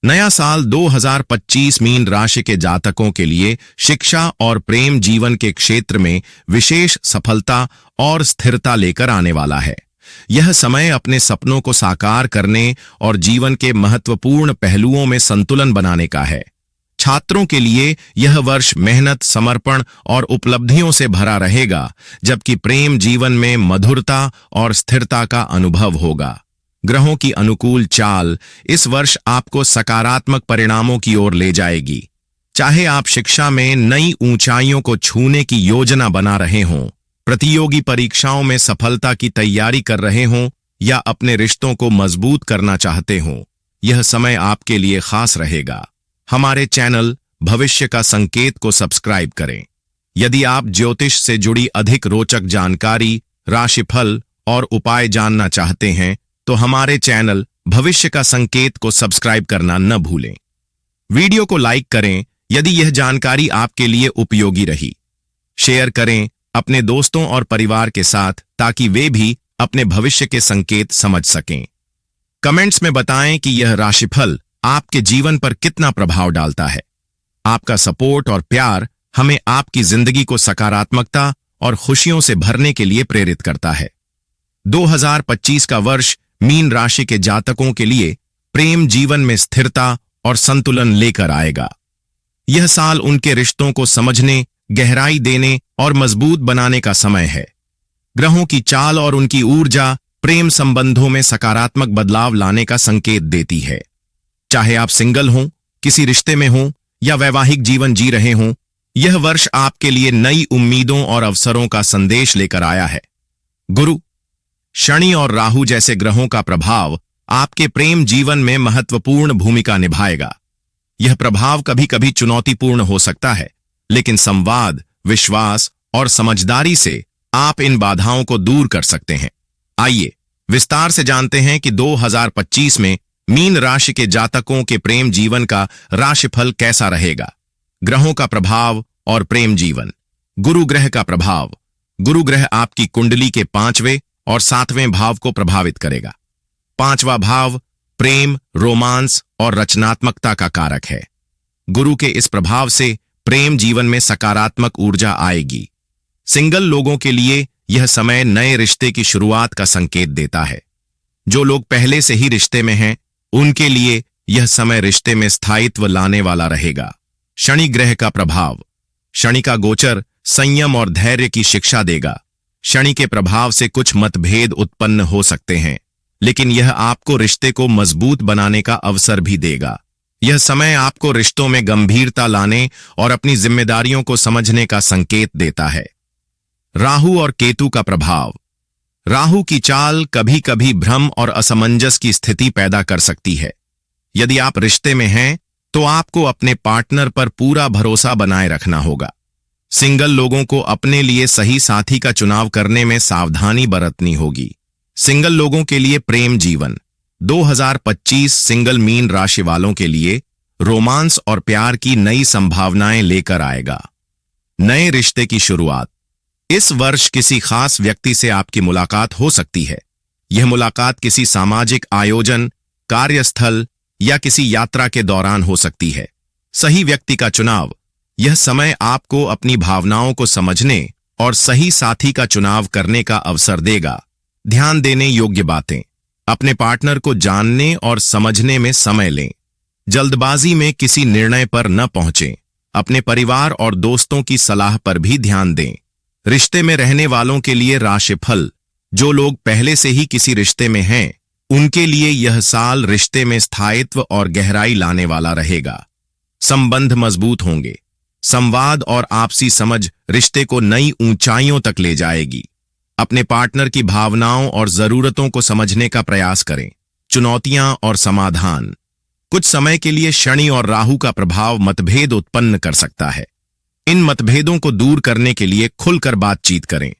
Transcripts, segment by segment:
नया साल 2025 मीन राशि के जातकों के लिए शिक्षा और प्रेम जीवन के क्षेत्र में विशेष सफलता और स्थिरता लेकर आने वाला है। यह समय अपने सपनों को साकार करने और जीवन के महत्वपूर्ण पहलुओं में संतुलन बनाने का है। छात्रों के लिए यह वर्ष मेहनत, समर्पण और उपलब्धियों से भरा रहेगा, जबकि प्रेम जीवन में मधुरता और स्थिरता का अनुभव होगा। ग्रहों की अनुकूल चाल इस वर्ष आपको सकारात्मक परिणामों की ओर ले जाएगी। चाहे आप शिक्षा में नई ऊंचाइयों को छूने की योजना बना रहे हों, प्रतियोगी परीक्षाओं में सफलता की तैयारी कर रहे हों या अपने रिश्तों को मजबूत करना चाहते हों, यह समय आपके लिए खास रहेगा। हमारे चैनल भविष्य का संकेत को सब्सक्राइब करें। यदि आप ज्योतिष से जुड़ी अधिक रोचक जानकारी, राशिफल और उपाय जानना चाहते हैं तो हमारे चैनल भविष्य का संकेत को सब्सक्राइब करना न भूलें। वीडियो को लाइक करें यदि यह जानकारी आपके लिए उपयोगी रही। शेयर करें अपने दोस्तों और परिवार के साथ ताकि वे भी अपने भविष्य के संकेत समझ सकें। कमेंट्स में बताएं कि यह राशिफल आपके जीवन पर कितना प्रभाव डालता है। आपका सपोर्ट और प्यार हमें आपकी जिंदगी को सकारात्मकता और खुशियों से भरने के लिए प्रेरित करता है। 2025 का वर्ष मीन राशि के जातकों के लिए प्रेम जीवन में स्थिरता और संतुलन लेकर आएगा। यह साल उनके रिश्तों को समझने, गहराई देने और मजबूत बनाने का समय है। ग्रहों की चाल और उनकी ऊर्जा प्रेम संबंधों में सकारात्मक बदलाव लाने का संकेत देती है। चाहे आप सिंगल हों, किसी रिश्ते में हों या वैवाहिक जीवन जी रहे हों, यह वर्ष आपके लिए नई उम्मीदों और अवसरों का संदेश लेकर आया है। गुरु, शनि और राहु जैसे ग्रहों का प्रभाव आपके प्रेम जीवन में महत्वपूर्ण भूमिका निभाएगा। यह प्रभाव कभी कभी चुनौतीपूर्ण हो सकता है, लेकिन संवाद, विश्वास और समझदारी से आप इन बाधाओं को दूर कर सकते हैं। आइए विस्तार से जानते हैं कि 2025 में मीन राशि के जातकों के प्रेम जीवन का राशिफल कैसा रहेगा। ग्रहों का प्रभाव और प्रेम जीवन। गुरु ग्रह का प्रभाव। गुरु ग्रह आपकी कुंडली के 5वें और 7वें भाव को प्रभावित करेगा। 5वां भाव प्रेम, रोमांस और रचनात्मकता का कारक है। गुरु के इस प्रभाव से प्रेम जीवन में सकारात्मक ऊर्जा आएगी। सिंगल लोगों के लिए यह समय नए रिश्ते की शुरुआत का संकेत देता है। जो लोग पहले से ही रिश्ते में हैं, उनके लिए यह समय रिश्ते में स्थायित्व लाने वाला रहेगा। शनि ग्रह का प्रभाव। शनि का गोचर संयम और धैर्य की शिक्षा देगा। शनि के प्रभाव से कुछ मतभेद उत्पन्न हो सकते हैं, लेकिन यह आपको रिश्ते को मजबूत बनाने का अवसर भी देगा। यह समय आपको रिश्तों में गंभीरता लाने और अपनी जिम्मेदारियों को समझने का संकेत देता है। राहु और केतु का प्रभाव। राहु की चाल कभी कभी भ्रम और असमंजस की स्थिति पैदा कर सकती है। यदि आप रिश्ते में हैं, तो आपको अपने पार्टनर पर पूरा भरोसा बनाए रखना होगा। सिंगल लोगों को अपने लिए सही साथी का चुनाव करने में सावधानी बरतनी होगी। सिंगल लोगों के लिए प्रेम जीवन। 2025 सिंगल मीन राशि वालों के लिए रोमांस और प्यार की नई संभावनाएं लेकर आएगा। नए रिश्ते की शुरुआत। इस वर्ष किसी खास व्यक्ति से आपकी मुलाकात हो सकती है। यह मुलाकात किसी सामाजिक आयोजन, कार्यस्थल या किसी यात्रा के दौरान हो सकती है। सही व्यक्ति का चुनाव। यह समय आपको अपनी भावनाओं को समझने और सही साथी का चुनाव करने का अवसर देगा। ध्यान देने योग्य बातें। अपने पार्टनर को जानने और समझने में समय लें। जल्दबाजी में किसी निर्णय पर न पहुंचें। अपने परिवार और दोस्तों की सलाह पर भी ध्यान दें। रिश्ते में रहने वालों के लिए राशिफल। जो लोग पहले से ही किसी रिश्ते में हैं, उनके लिए यह साल रिश्ते में स्थायित्व और गहराई लाने वाला रहेगा। संबंध मजबूत होंगे। संवाद और आपसी समझ रिश्ते को नई ऊंचाइयों तक ले जाएगी। अपने पार्टनर की भावनाओं और जरूरतों को समझने का प्रयास करें। चुनौतियां और समाधान। कुछ समय के लिए शनि और राहु का प्रभाव मतभेद उत्पन्न कर सकता है। इन मतभेदों को दूर करने के लिए खुलकर बातचीत करें।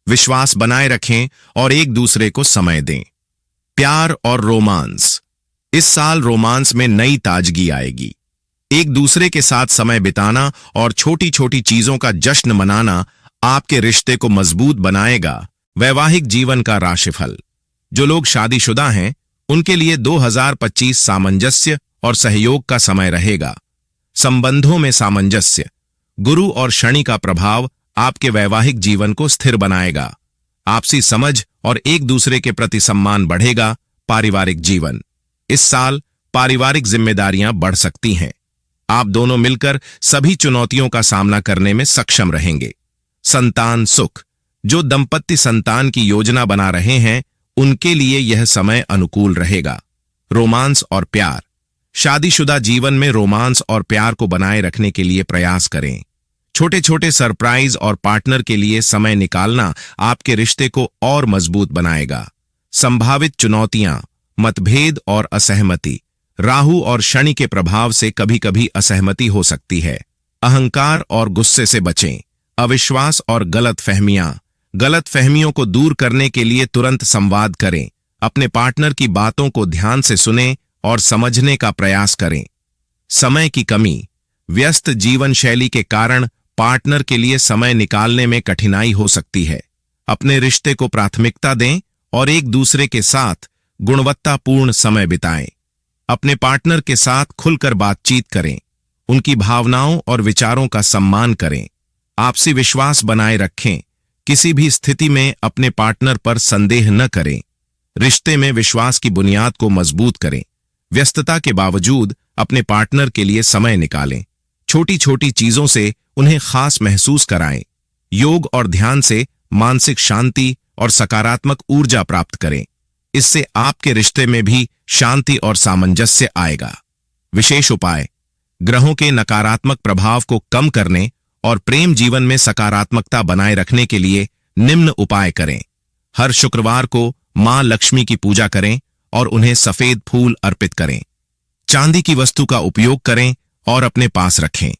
विश्वास बनाए रखें और एक दूसरे को समय दें। प्यार और रोमांस। इस साल रोमांस में नई ताजगी आएगी। एक दूसरे के साथ समय बिताना और छोटी छोटी चीजों का जश्न मनाना आपके रिश्ते को मजबूत बनाएगा। वैवाहिक जीवन का राशिफल। जो लोग शादीशुदा हैं, उनके लिए 2025 सामंजस्य और सहयोग का समय रहेगा। संबंधों में सामंजस्य। गुरु और शनि का प्रभाव आपके वैवाहिक जीवन को स्थिर बनाएगा। आपसी समझ और एक दूसरे के प्रति सम्मान बढ़ेगा। पारिवारिक जीवन। इस साल पारिवारिक जिम्मेदारियां बढ़ सकती हैं। आप दोनों मिलकर सभी चुनौतियों का सामना करने में सक्षम रहेंगे। संतान सुख। जो दंपत्ति संतान की योजना बना रहे हैं, उनके लिए यह समय अनुकूल रहेगा। रोमांस और प्यार। शादीशुदा जीवन में रोमांस और प्यार को बनाए रखने के लिए प्रयास करें। छोटे छोटे सरप्राइज और पार्टनर के लिए समय निकालना आपके रिश्ते को और मजबूत बनाएगा। संभावित चुनौतियां, मतभेद और असहमति। राहु और शनि के प्रभाव से कभी कभी असहमति हो सकती है। अहंकार और गुस्से से बचें। अविश्वास और गलतफहमियों को दूर करने के लिए तुरंत संवाद करें। अपने पार्टनर की बातों को ध्यान से सुनें और समझने का प्रयास करें। समय की कमी। व्यस्त जीवन शैली के कारण पार्टनर के लिए समय निकालने में कठिनाई हो सकती है। अपने रिश्ते को प्राथमिकता दें और एक दूसरे के साथ गुणवत्तापूर्ण समय बिताएं। अपने पार्टनर के साथ खुलकर बातचीत करें। उनकी भावनाओं और विचारों का सम्मान करें। आपसी विश्वास बनाए रखें। किसी भी स्थिति में अपने पार्टनर पर संदेह न करें। रिश्ते में विश्वास की बुनियाद को मजबूत करें। व्यस्तता के बावजूद अपने पार्टनर के लिए समय निकालें। छोटी छोटी चीजों से उन्हें खास महसूस कराएं। योग और ध्यान से मानसिक शांति और सकारात्मक ऊर्जा प्राप्त करें। इससे आपके रिश्ते में भी शांति और सामंजस्य आएगा। विशेष उपाय। ग्रहों के नकारात्मक प्रभाव को कम करने और प्रेम जीवन में सकारात्मकता बनाए रखने के लिए निम्न उपाय करें। हर शुक्रवार को मां लक्ष्मी की पूजा करें और उन्हें सफेद फूल अर्पित करें। चांदी की वस्तु का उपयोग करें और अपने पास रखें।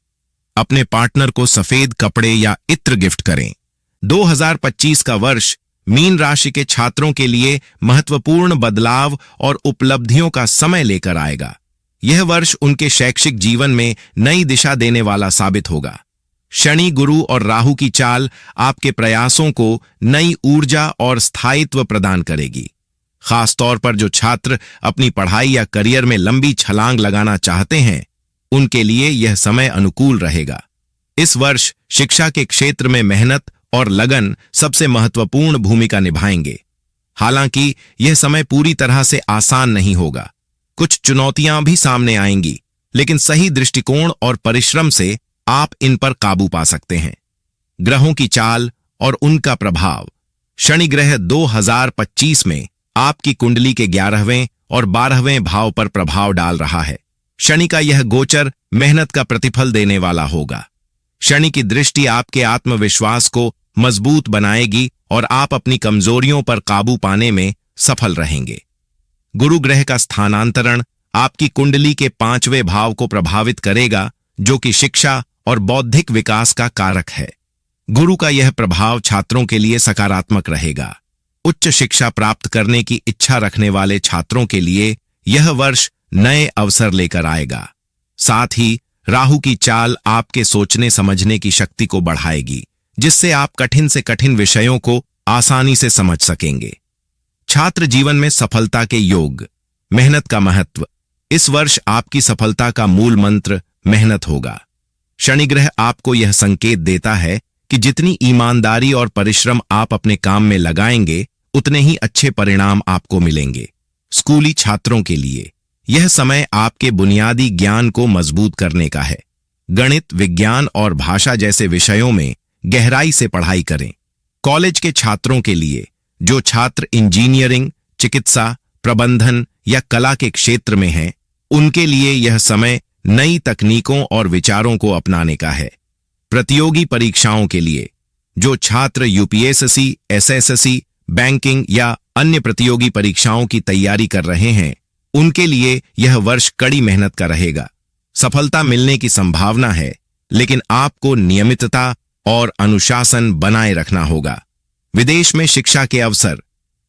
अपने पार्टनर को सफेद कपड़े या इत्र गिफ्ट करें। 2025 का वर्ष मीन राशि के छात्रों के लिए महत्वपूर्ण बदलाव और उपलब्धियों का समय लेकर आएगा। यह वर्ष उनके शैक्षिक जीवन में नई दिशा देने वाला साबित होगा। शनि, गुरु और राहु की चाल आपके प्रयासों को नई ऊर्जा और स्थायित्व प्रदान करेगी। खासतौर पर जो छात्र अपनी पढ़ाई या करियर में लंबी छलांग लगाना चाहते हैं, उनके लिए यह समय अनुकूल रहेगा। इस वर्ष शिक्षा के क्षेत्र में मेहनत और लगन सबसे महत्वपूर्ण भूमिका निभाएंगे। हालांकि यह समय पूरी तरह से आसान नहीं होगा। कुछ चुनौतियां भी सामने आएंगी, लेकिन सही दृष्टिकोण और परिश्रम से आप इन पर काबू पा सकते हैं। ग्रहों की चाल और उनका प्रभाव। शनि ग्रह 2025 में आपकी कुंडली के 11वें और 12वें भाव पर प्रभाव डाल रहा है। शनि का यह गोचर मेहनत का प्रतिफल देने वाला होगा। शनि की दृष्टि आपके आत्मविश्वास को मजबूत बनाएगी और आप अपनी कमजोरियों पर काबू पाने में सफल रहेंगे। गुरु ग्रह का स्थानांतरण आपकी कुंडली के 5वें भाव को प्रभावित करेगा, जो कि शिक्षा और बौद्धिक विकास का कारक है। गुरु का यह प्रभाव छात्रों के लिए सकारात्मक रहेगा। उच्च शिक्षा प्राप्त करने की इच्छा रखने वाले छात्रों के लिए यह वर्ष नए अवसर लेकर आएगा। साथ ही राहु की चाल आपके सोचने समझने की शक्ति को बढ़ाएगी, जिससे आप कठिन से कठिन विषयों को आसानी से समझ सकेंगे। छात्र जीवन में सफलता के योग। मेहनत का महत्व। इस वर्ष आपकी सफलता का मूल मंत्र मेहनत होगा। शनि ग्रह आपको यह संकेत देता है कि जितनी ईमानदारी और परिश्रम आप अपने काम में लगाएंगे, उतने ही अच्छे परिणाम आपको मिलेंगे। स्कूली छात्रों के लिए यह समय आपके बुनियादी ज्ञान को मजबूत करने का है। गणित, विज्ञान और भाषा जैसे विषयों में गहराई से पढ़ाई करें। कॉलेज के छात्रों के लिए जो छात्र इंजीनियरिंग, चिकित्सा, प्रबंधन या कला के क्षेत्र में हैं, उनके लिए यह समय नई तकनीकों और विचारों को अपनाने का है। प्रतियोगी परीक्षाओं के लिए जो छात्र यूपीएससी, एसएससी, बैंकिंग या अन्य प्रतियोगी परीक्षाओं की तैयारी कर रहे हैं, उनके लिए यह वर्ष कड़ी मेहनत का रहेगा। सफलता मिलने की संभावना है, लेकिन आपको नियमितता और अनुशासन बनाए रखना होगा। विदेश में शिक्षा के अवसर।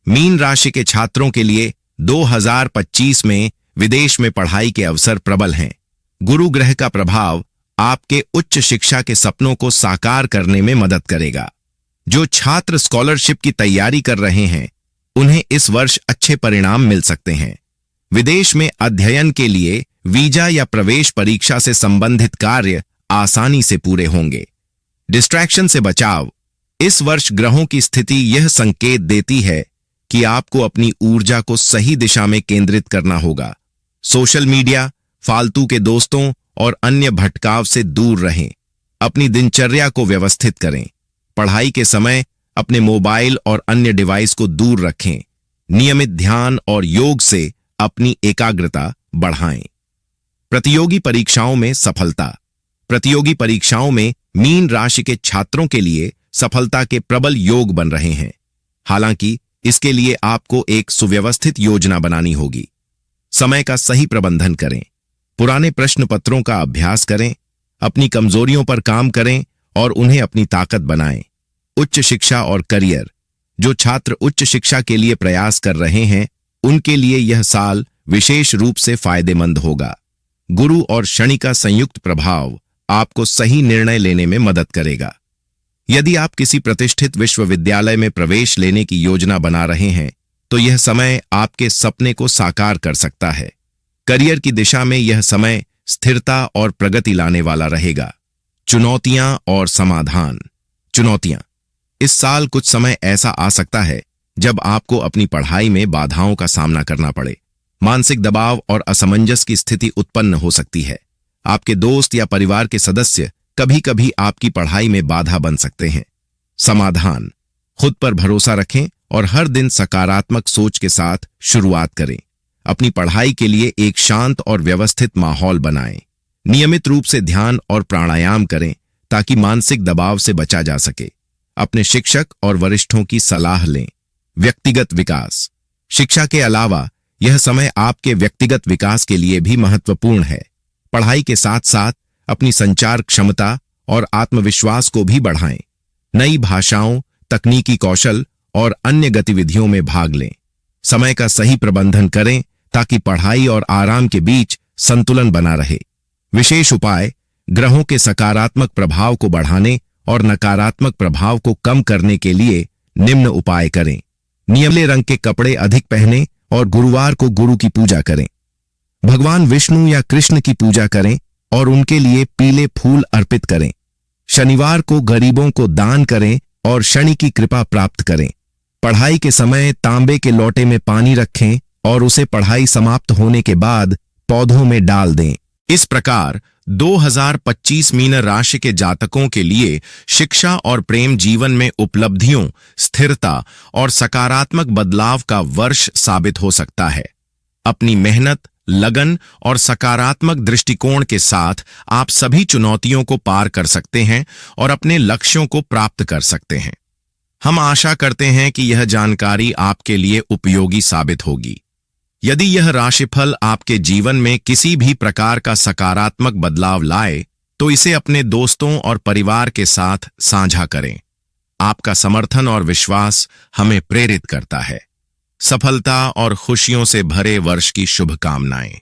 मीन राशि के छात्रों के लिए 2025 में विदेश में पढ़ाई के अवसर प्रबल हैं। गुरु ग्रह का प्रभाव आपके उच्च शिक्षा के सपनों को साकार करने में मदद करेगा। जो छात्र स्कॉलरशिप की तैयारी कर रहे हैं, उन्हें इस वर्ष अच्छे परिणाम मिल सकते हैं। विदेश में अध्ययन के लिए वीजा या प्रवेश परीक्षा से संबंधित कार्य आसानी से पूरे होंगे। डिस्ट्रैक्शन से बचाव। इस वर्ष ग्रहों की स्थिति यह संकेत देती है कि आपको अपनी ऊर्जा को सही दिशा में केंद्रित करना होगा। सोशल मीडिया, फालतू के दोस्तों और अन्य भटकाव से दूर रहें। अपनी दिनचर्या को व्यवस्थित करें। पढ़ाई के समय अपने मोबाइल और अन्य डिवाइस को दूर रखें। नियमित ध्यान और योग से अपनी एकाग्रता बढ़ाएं। प्रतियोगी परीक्षाओं में सफलता। प्रतियोगी परीक्षाओं में मीन राशि के छात्रों के लिए सफलता के प्रबल योग बन रहे हैं। हालांकि इसके लिए आपको एक सुव्यवस्थित योजना बनानी होगी। समय का सही प्रबंधन करें। पुराने प्रश्न पत्रों का अभ्यास करें। अपनी कमजोरियों पर काम करें और उन्हें अपनी ताकत बनाएं। उच्च शिक्षा और करियर। जो छात्र उच्च शिक्षा के लिए प्रयास कर रहे हैं, उनके लिए यह साल विशेष रूप से फायदेमंद होगा। गुरु और शनि का संयुक्त प्रभाव आपको सही निर्णय लेने में मदद करेगा। यदि आप किसी प्रतिष्ठित विश्वविद्यालय में प्रवेश लेने की योजना बना रहे हैं, तो यह समय आपके सपने को साकार कर सकता है। करियर की दिशा में यह समय स्थिरता और प्रगति लाने वाला रहेगा। चुनौतियां और समाधान। चुनौतियां। इस साल कुछ समय ऐसा आ सकता है जब आपको अपनी पढ़ाई में बाधाओं का सामना करना पड़े। मानसिक दबाव और असमंजस की स्थिति उत्पन्न हो सकती है। आपके दोस्त या परिवार के सदस्य कभी कभी आपकी पढ़ाई में बाधा बन सकते हैं। समाधान। खुद पर भरोसा रखें और हर दिन सकारात्मक सोच के साथ शुरुआत करें। अपनी पढ़ाई के लिए एक शांत और व्यवस्थित माहौल बनाएं। नियमित रूप से ध्यान और प्राणायाम करें ताकि मानसिक दबाव से बचा जा सके। अपने शिक्षक और वरिष्ठों की सलाह लें। व्यक्तिगत विकास। शिक्षा के अलावा यह समय आपके व्यक्तिगत विकास के लिए भी महत्वपूर्ण है। पढ़ाई के साथ साथ अपनी संचार क्षमता और आत्मविश्वास को भी बढ़ाएं। नई भाषाओं, तकनीकी कौशल और अन्य गतिविधियों में भाग लें। समय का सही प्रबंधन करें ताकि पढ़ाई और आराम के बीच संतुलन बना रहे। विशेष उपाय। ग्रहों के सकारात्मक प्रभाव को बढ़ाने और नकारात्मक प्रभाव को कम करने के लिए निम्न उपाय करें। नीले रंग के कपड़े अधिक पहनें और गुरुवार को गुरु की पूजा करें। भगवान विष्णु या कृष्ण की पूजा करें और उनके लिए पीले फूल अर्पित करें। शनिवार को गरीबों को दान करें और शनि की कृपा प्राप्त करें। पढ़ाई के समय तांबे के लोटे में पानी रखें और उसे पढ़ाई समाप्त होने के बाद पौधों में डाल दें। इस प्रकार 2025 मीन राशि के जातकों के लिए शिक्षा और प्रेम जीवन में उपलब्धियों, स्थिरता और सकारात्मक बदलाव का वर्ष साबित हो सकता है। अपनी मेहनत, लगन और सकारात्मक दृष्टिकोण के साथ आप सभी चुनौतियों को पार कर सकते हैं और अपने लक्ष्यों को प्राप्त कर सकते हैं। हम आशा करते हैं कि यह जानकारी आपके लिए उपयोगी साबित होगी। यदि यह राशिफल आपके जीवन में किसी भी प्रकार का सकारात्मक बदलाव लाए, तो इसे अपने दोस्तों और परिवार के साथ साझा करें। आपका समर्थन और विश्वास हमें प्रेरित करता है। सफलता और खुशियों से भरे वर्ष की शुभकामनाएं।